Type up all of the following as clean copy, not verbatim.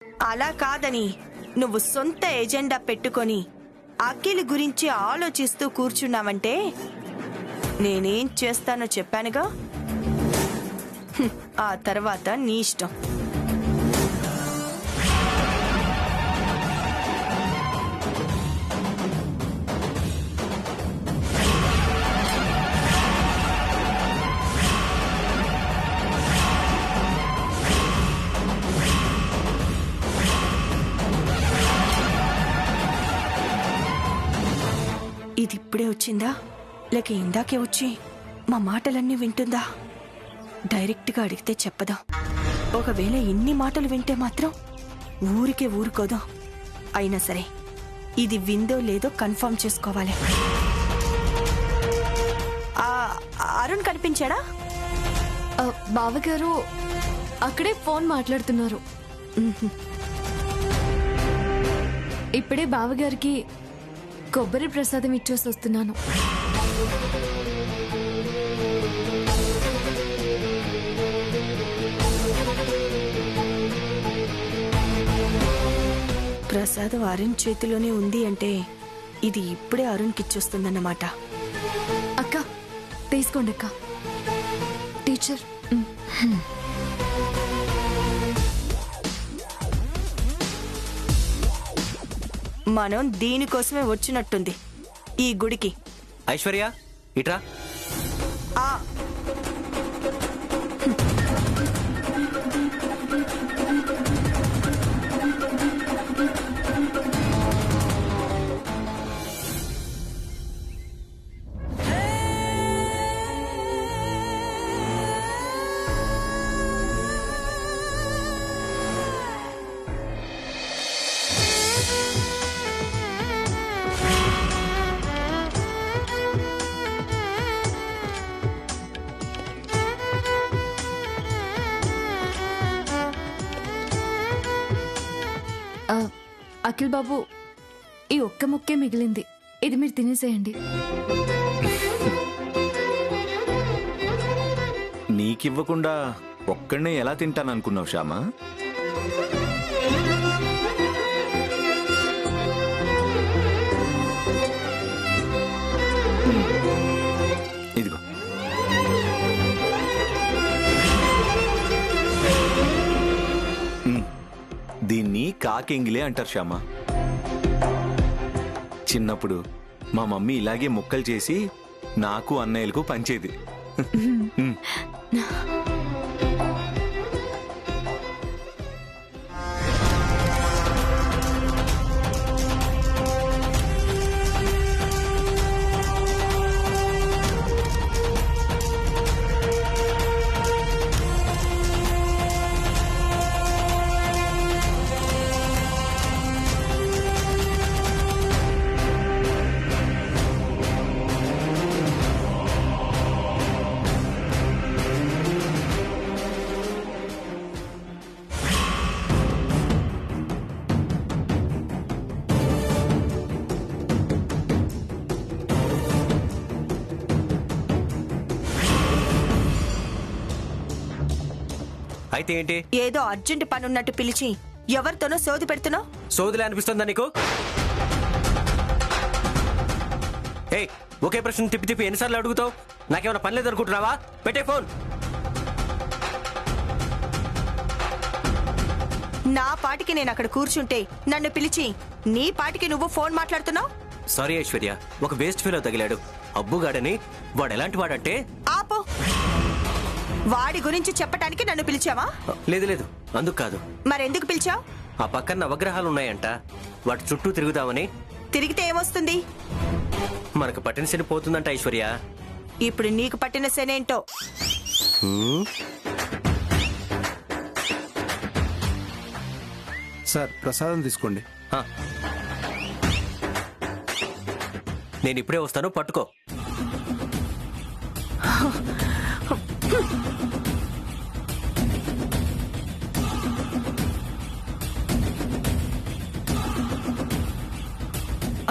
అలా కాదని నువ్వు సొంత ఎజెండా పెట్టుకొని అఖిల్ గురించి ఆలోచిస్తూ కూర్చున్నావంటే నేనేం చేస్తానో చెప్పానుగా. ఆ తర్వాత నీ ఇష్టం. ఇది ఇప్పుడే వచ్చిందా లేక ఇందాకే వచ్చి మా మాటలన్నీ వింటుందా? డైరెక్ట్గా అడిగితే చెప్పదా. ఒకవేళ ఇన్ని మాటలు వింటే మాత్రం ఊరికే ఊరుకోదా. అయినా సరే ఇది విందో లేదో కన్ఫర్మ్ చేసుకోవాలి. అరుణ్ కనిపించాడా? బావగారు అక్కడే ఫోన్ మాట్లాడుతున్నారు. ఇప్పుడే బావగారికి కొబ్బరి ప్రసాదం ఇచ్చేసి వస్తున్నాను. ప్రసాదం అరుణ్ చేతిలోనే ఉంది అంటే ఇది ఇప్పుడే అరుణ్కి ఇచ్చొస్తుందన్నమాట. అక్క తీసుకోండి అక్క. టీచర్ మనం దీనికోసమే వచ్చినట్టుంది ఈ గుడికి. ఐశ్వర్య ఇట్రా. అఖిల్ బాబు ఈ ఒక్క ముక్కే మిగిలింది, ఇది మీరు తినేసేయండి. నీకివ్వకుండా ఒక్కడనే ఎలా తింటాననుకున్నావు శ్యామా? ఇదిగో. దీన్ని కాకెంగిలే అంటారు శ్యామా. చిన్నప్పుడు మా మమ్మీ ఇలాగే ముక్కలు చేసి నాకు అన్నయ్యలకు పంచేది. అయితే ఏంటి? ఏదో అర్జెంట్ పనున్నట్టు పిలిచి ఎవరితోనో సోది పెడుతున్నావు. సోదిలే అనిపిస్తుందా నీకు? ఏ ఒకే ప్రశ్న తిప్పి తిప్పి ఎన్నిసార్లు అడుగుతావు? నాకేమైనా పని లేదనుకుంటున్నావా? పెట్టే ఫోన్. నా పాటికి నేను అక్కడ కూర్చుంటే నన్ను పిలిచి నీ పాటికి నువ్వు ఫోన్ మాట్లాడుతున్నావు. సారీ ఐశ్వర్య, ఒక వేస్ట్ ఫీల్ తగిలాడు. అబ్బుగాడని. వాడు ఎలాంటి వాడంటే... ఆపో. వాడి గురించి చెప్పటానికి నన్ను పిలిచావా? లేదు లేదు, అందుకు కాదు. మరెందుకు పిలిచావు? ఆ పక్కన నవగ్రహాలు ఉన్నాయంట, వాటి చుట్టూ తిరుగుదామని. తిరిగితే ఏమొస్తుంది? మనకు పట్టిన శని పోతుందంట ఐశ్వర్య. ఇప్పుడు నీకు పట్టిన శనేంటో. సార్ ప్రసాదం తీసుకోండి. నేను ఇప్పుడే వస్తాను, పట్టుకో.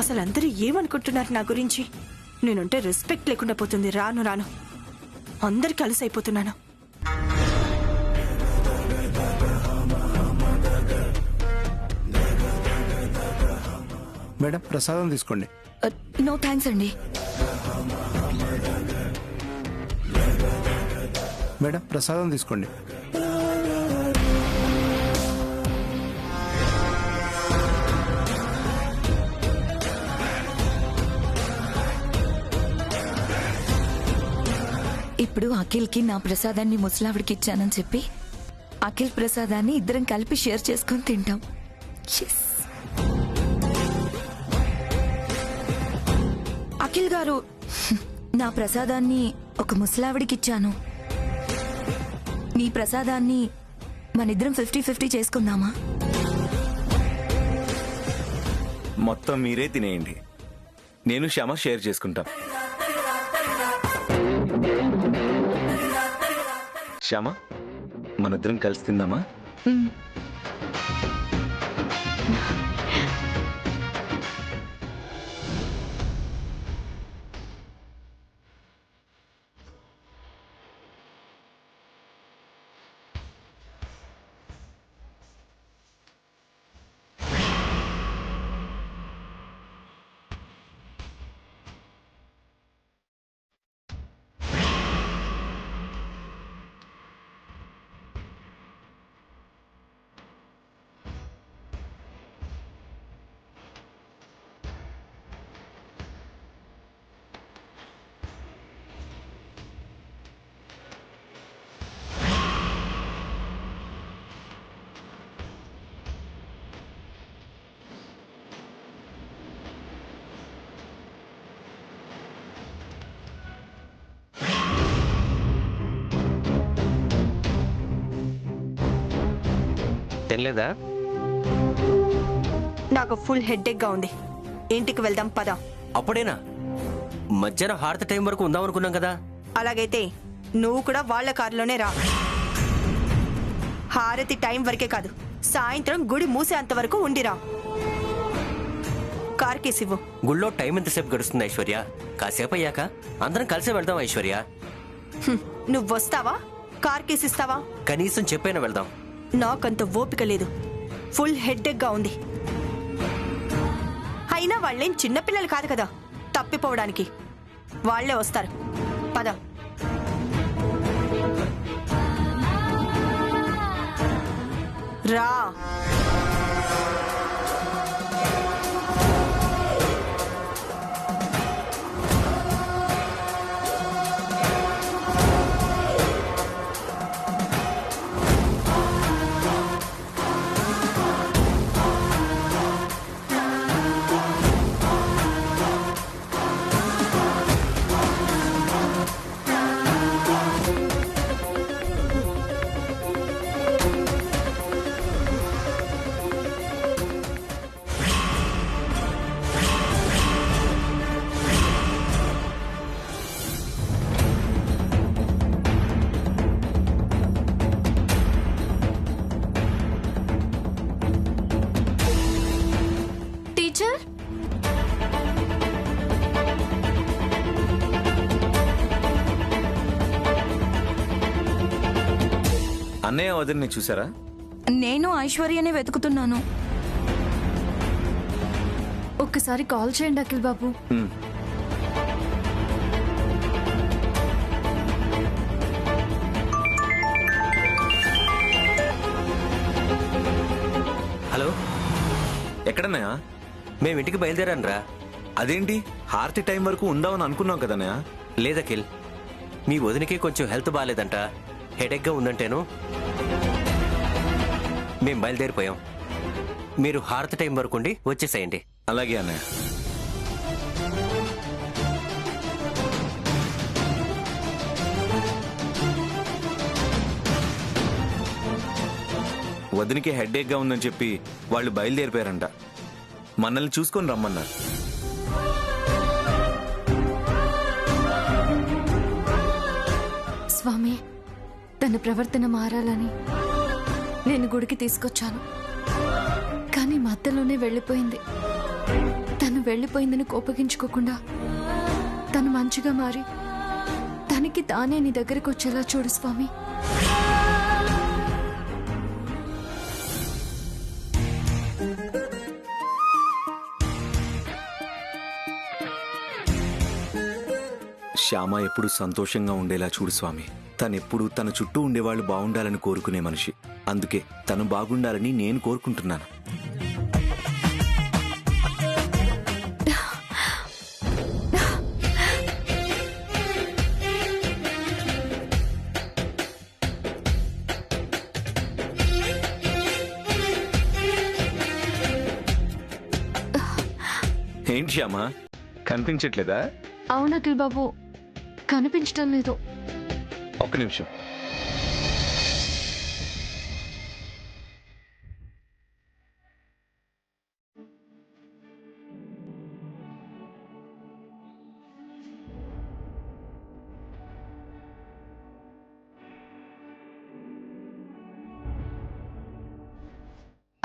అసలు అందరూ ఏమనుకుంటున్నారు నా గురించి? నేనుంటే రెస్పెక్ట్ లేకుండా పోతుంది. రాను రాను అందరికి అలసైపోతున్నాను. మేడం ప్రసాదం తీసుకోండి. నో థ్యాంక్స్ అండి. మేడం ప్రసాదం తీసుకోండి. ఇప్పుడు అఖిల్కి నా ప్రసాదాన్ని ముసలావిడికి ఇచ్చానని చెప్పి అఖిల్ ప్రసాదాన్ని ఇద్దరం కలిపి షేర్ చేసుకొని తింటాం. Yes. అఖిల్ గారు, నా ప్రసాదాన్ని ఒక ముసలావిడికి ఇచ్చాను. నీ ప్రసాదాన్ని మనిద్దరం 50-50 చేసుకుందామా? మొత్తం మీరే తినేయండి, నేను శ్యామ షేర్ చేసుకుంటాం. శ్యామ, మనిద్దరం కలిసి తిందామా? తినలేదా? నాకు ఫుల్ హెడ్ఏక్ గా ఉంది. ఇంటికి వెళ్దాం పద. అప్పుడేనా? మధ్యాహ్నం హారతి టైం వరకు ఉందాం అనుకున్నాం కదా. అలాగైతే నువ్వు కూడా వాళ్ళ కారులోనే రా. హారతి టైం వరకే కాదు, సాయంత్రం గుడి మూసేంత వరకు ఉండిరా. కార్ కేసు ఇవ్వు. గుళ్ళో టైం ఎంతసేపు గడుస్తుంది ఐశ్వర్య? కాసేపు అయ్యాక అందరం కలిసే వెళ్దాం ఐశ్వర్య. నువ్వు వస్తావా, కార్ కేసు ఇస్తావా? కనీసం చెప్పైనా వెళ్దాం. నాకంత ఓపిక లేదు, ఫుల్ హెడ్ఏక్ గా ఉంది. అయినా వాళ్ళేం చిన్నపిల్లలు కాదు కదా తప్పిపోవడానికి. వాళ్లే వస్తారు, పద. రా. టీచర్, అన్నయ్య వదిలిని చూసారా? నేను ఐశ్వర్యనే వెతుకుతున్నాను. ఒక్కసారి కాల్ చేయండి అఖిల్ బాబు. హలో, ఎక్కడన్నయ్య? మేము ఇంటికి బయలుదేరాను రా. అదేంటి, హారతి టైం వరకు ఉందామని అనుకున్నావు కదన్నయ్య? లేదఖిల్, మీ వదినకి కొంచెం హెల్త్ బాగాలేదంట, హెడేక్గా ఉందంటేను మేం బయలుదేరిపోయాం. మీరు హారతి టైం వరకు ఉండి వచ్చేసేయండి. అలాగే అన్నయ్య. వదినికి హెడ్ఏక్ గా ఉందని చెప్పి వాళ్ళు బయలుదేరిపోయారంట. మనల్ని చూసుకొని రమ్మన్నారు. స్వామి, తన ప్రవర్తన మారాలని నేను గుడికి తీసుకొచ్చాను, కానీ మధ్యలోనే వెళ్ళిపోయింది. తను వెళ్ళిపోయిందని కోపగించుకోకుండా తను మంచిగా మారి తనకి తానే నీ దగ్గరికి వచ్చేలా చూడు స్వామి. శ్యామ ఎప్పుడు సంతోషంగా ఉండేలా చూడు స్వామి. తనెప్పుడు తన చుట్టూ ఉండేవాళ్ళు బాగుండాలని కోరుకునే మనిషి. అందుకే తను బాగుండాలని నేను కోరుకుంటున్నాను. ఏంటి శ్యామ, కనిపించట్లేదా? అవును అఖిల్ బాబు, కనిపించడం లేదు. ఒక్క నిమిషం.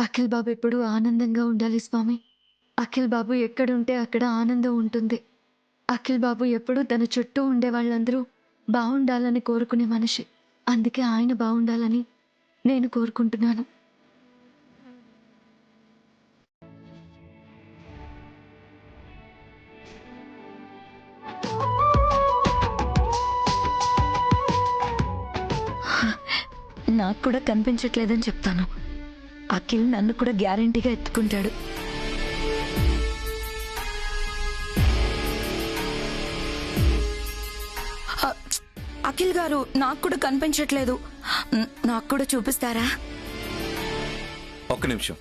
అఖిల్ బాబు ఎప్పుడు ఆనందంగా ఉండాలి స్వామి. అఖిల్ బాబు ఎక్కడుంటే అక్కడ ఆనందం ఉంటుంది. అఖిల్ బాబు ఎప్పుడు తన చుట్టూ ఉండే వాళ్ళందరూ బాగుండాలని కోరుకునే మనిషి. అందుకే ఆయన బాగుండాలని నేను కోరుకుంటున్నాను. నాకు కూడా కనిపించట్లేదని చెప్తాను. అఖిల్ నన్ను కూడా గ్యారంటీగా ఎత్తుకుంటాడు. అఖిల్ గారు, నాకు కూడా కనిపించట్లేదు. నాకు కూడా చూపిస్తారా? ఒక్క నిమిషం.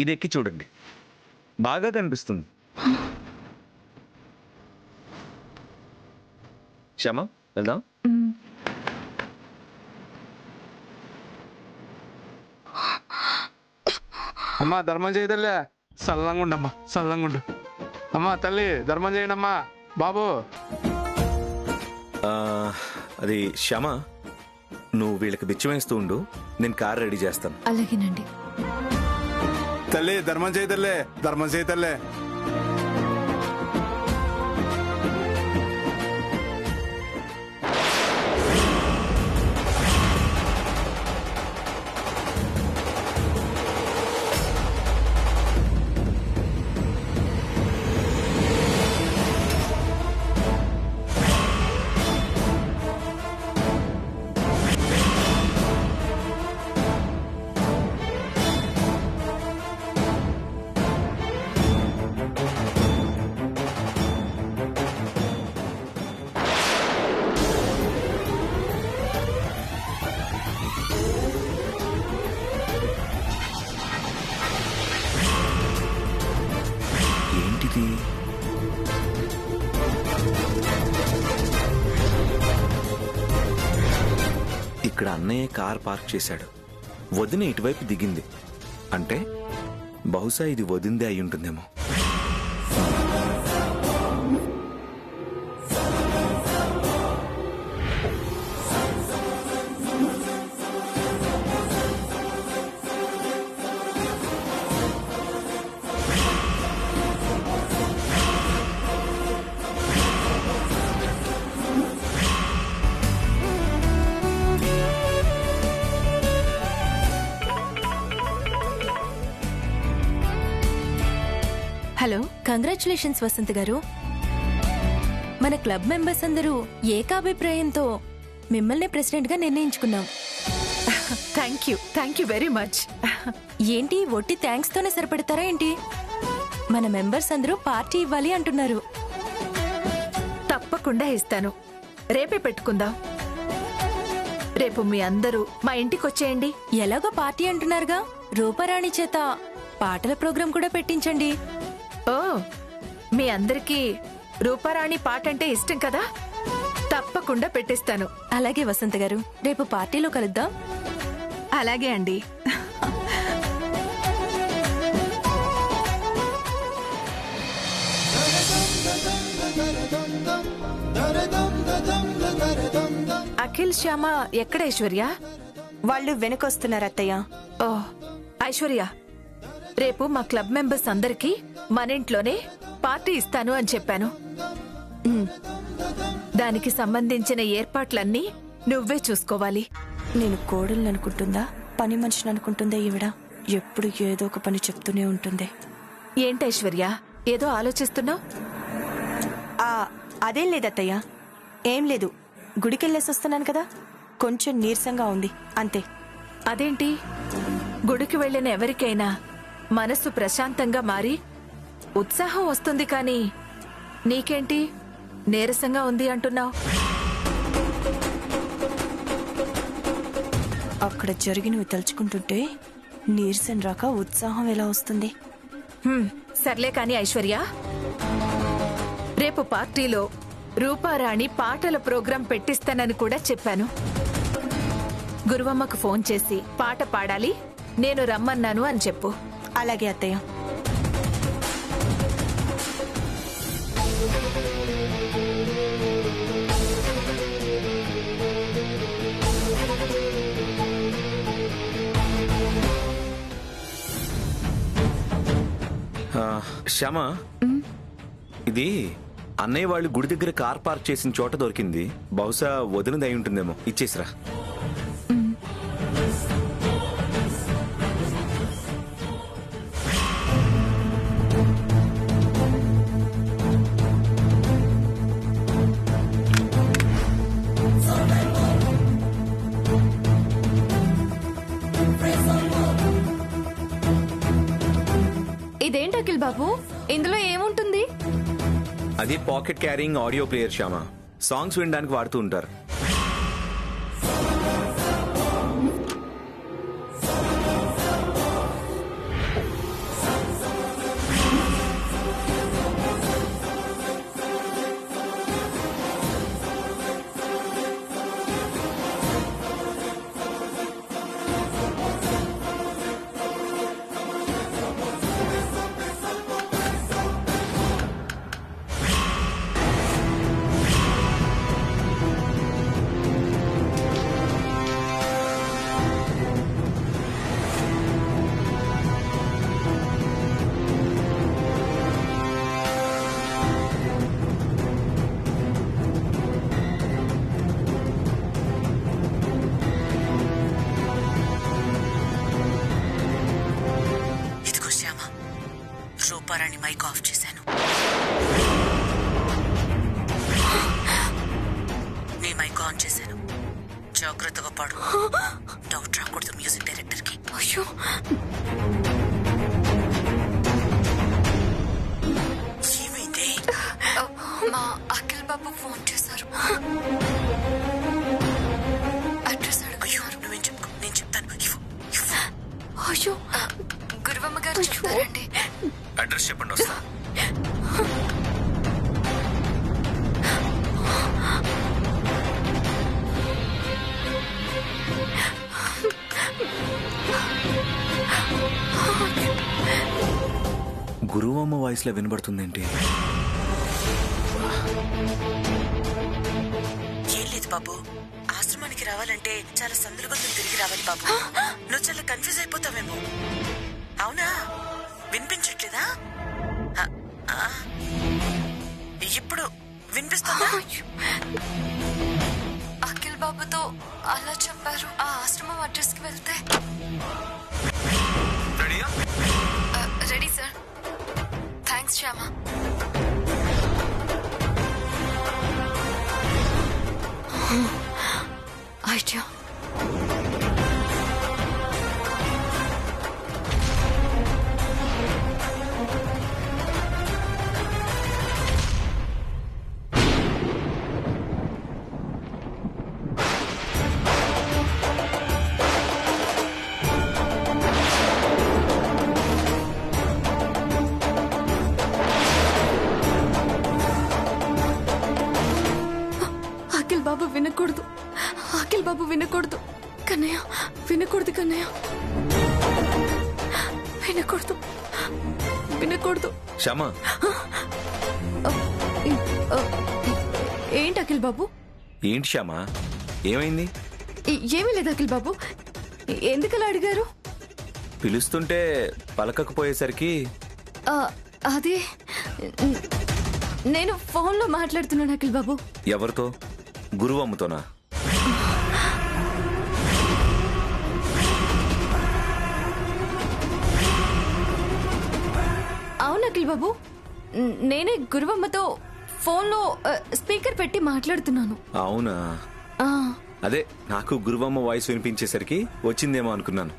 ఇది ఎక్కి చూడండి, బాగా కనిపిస్తుంది. శ్యామ, వెళ్దాం. అమ్మా ధర్మం చేయదల్లే, చల్లంగా ఉండమ్మా, చల్లంగా ఉండు. అమ్మా తల్లి ధర్మం చేయండమ్మా. బాబు అది శ్యామ, నువ్వు వీళ్ళకి బిచ్చం వేస్తూ ఉండు, నేను కార్ రెడీ చేస్తాను. అలాగేనండి. తల్లి ధర్మం చేయదల్లే, ధర్మం చేయదల్లే. ఏంటిది? ఇక్కడ అన్నయ్య కార్ పార్క్ చేశాడు, వదిన ఇటువైపు దిగింది. అంటే బహుశా ఇది వదిందే అయి ఉంటుందేమో. హలో, కంగ్రాచులేషన్స్ వసంత్ గారు. మన క్లబ్ మెంబర్స్ అందరూ ఏకాభిప్రాయంతో మిమ్మల్ని ప్రెసిడెంట్ గా నిర్ణయించుకున్నాం. Thank you very much. ఏంటి ఒట్టి థ్యాంక్స్ తోనే సరిపెడతారా ఏంటి? మన మెంబర్స్ అందరూ పార్టీ ఇవ్వాలి అంటున్నారు. తప్పకుండా ఇస్తాను. రేపే పెట్టుకుందాం. రేపు మీ అందరూ మా ఇంటికి వచ్చేయండి. ఎలాగో పార్టీ అంటున్నారుగా, రూపారాణి చేత పాటల ప్రోగ్రాం కూడా పెట్టించండి. ఓ, మీ అందరికీ రూపారాణి పాట అంటే ఇష్టం కదా, తప్పకుండా పెట్టిస్తాను. అలాగే వసంత్ గారు, రేపు పార్టీలో కలుద్దాం. అలాగే అండి. అఖిల్, శ్యామ ఎక్కడ ఐశ్వర్య? వాళ్ళు వెనకొస్తున్నారు అత్తయ్య. ఓ ఐశ్వర్య, రేపు మా క్లబ్ మెంబర్స్ అందరికీ మన ఇంట్లోనే పార్టీ ఇస్తాను అని చెప్పాను. దానికి సంబంధించిన ఏర్పాట్లన్నీ నువ్వే చూసుకోవాలి. నేను కోడల్ని అనుకుంటుందా పని మనిషిని అనుకుంటుందా ఈవిడ? ఎప్పుడు ఏదో ఒక పని చెప్తూనే ఉంటుంది. ఏంటైశ్వర్య ఏదో ఆలోచిస్తున్నావు? అదేం లేదత్తయ్య, ఏం లేదు. గుడికెళ్ళేసి వస్తున్నాను కదా, కొంచెం నీరసంగా ఉంది అంతే. అదేంటి, గుడికి వెళ్ళిన ఎవరికైనా మనస్సు ప్రశాంతంగా మారి ఉత్సాహం వస్తుంది, కానీ నీకేంటి నీరసంగా ఉంది అంటున్నావు? అక్కడ జరిగినవి తలుచుకుంటుంటే నీరసం రాక ఉత్సాహం ఎలా వస్తుంది? సర్లే కాని ఐశ్వర్య, రేపు పార్టీలో రూపారాణి పాటల ప్రోగ్రాం పెట్టిస్తానని కూడా చెప్పాను. గురువమ్మకు ఫోన్ చేసి పాట పాడాలి, నేను రమ్మన్నాను అని చెప్పు. అలాగే అత్తయ్య. శ్యామ, ఇది అన్నయ్య వాళ్ళు గుడి దగ్గర కార్ పార్క్ చేసిన చోట దొరికింది. బహుశా వదినది అయి ఉంటుందేమో, ఇచ్చేసిరా. ఇదేంటి అఖిల్ బాబు, ఇందులో ఏముంటుంది? అది pocket carrying audio player Shyama. Songs వినడానికి వాడుతూ ఉంటారు. రూపారాణి మైక్ ఆఫ్ చేశాను. నీ మైక్ ఆన్ చేశాను. జాగ్రత్తగా పాడు, డౌట్ రాకూడదు మ్యూజిక్ డైరెక్టర్ కి. అయ్యో, ఏమైంది? మా అఖిల్ బాబు ఫోన్ చేశారు. అడ్రస్ అడుగుతున్నారు. నువ్వేం చెప్పుకో, నేను చెప్తాను. అయ్యో, గురువమ్మ గారు చెప్తారండి. అడ్రస్ చెప్పండి, వస్తా. గురువమ్మ వాయిస్ లో వినబడుతుందేంటి? ఏం లేదు బాబు, ఆశ్రమానికి రావాలంటే చాలా సందులు గొంతులు తిరిగి రావాలి బాబు. నువ్వు చాలా కన్ఫ్యూజ్ అయిపోతావేమో. అవునా, వినిపించట్లేదా? ఇప్పుడు వినిపిస్తుందా? అఖిల్ బాబుతో అలా చెప్పారు. ఆ ఆశ్రమం అడ్రస్ కి వెళ్తే. Ready sir. Thanks Shyama. Idea. Babu వినకూడదు, అఖిల్ బాబు వినకూడదు కన్నయ్య, వినకూడదు కన్నయ్య, వినకూడదు, వినకూడదు. శ్యామ, ఏంటి అఖిల్ బాబు? ఏంటి శ్యామ, ఏమైంది? ఏమీ లేదు అఖిల్ బాబు, ఎందుకలా అడిగారు? పిలుస్తుంటే పలకకపోయేసరికి. అదే నేను ఫోన్లో మాట్లాడుతున్నాను అఖిల్ బాబు. ఎవరితో? గురువమ్మతోనా? అవును అఖిల్ బాబు, నేనే గురువమ్మతో ఫోన్లో స్పీకర్ పెట్టి మాట్లాడుతున్నాను. అవునా? ఆ, అదే నాకు గురువమ్మ వాయిస్ వినిపించేసరికి వచ్చిందేమో అనుకున్నాను.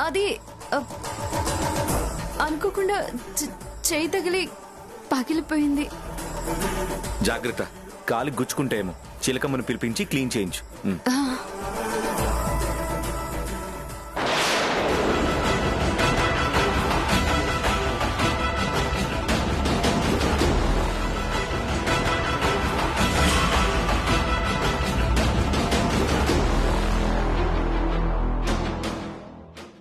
అది అనుకోకుండా చేయి తగిలి పగిలిపోయింది. జాగ్రత్త, కాలు గుచ్చుకుంటేమో చిలకమ్మను పిలిపించి క్లీన్ చేయించు.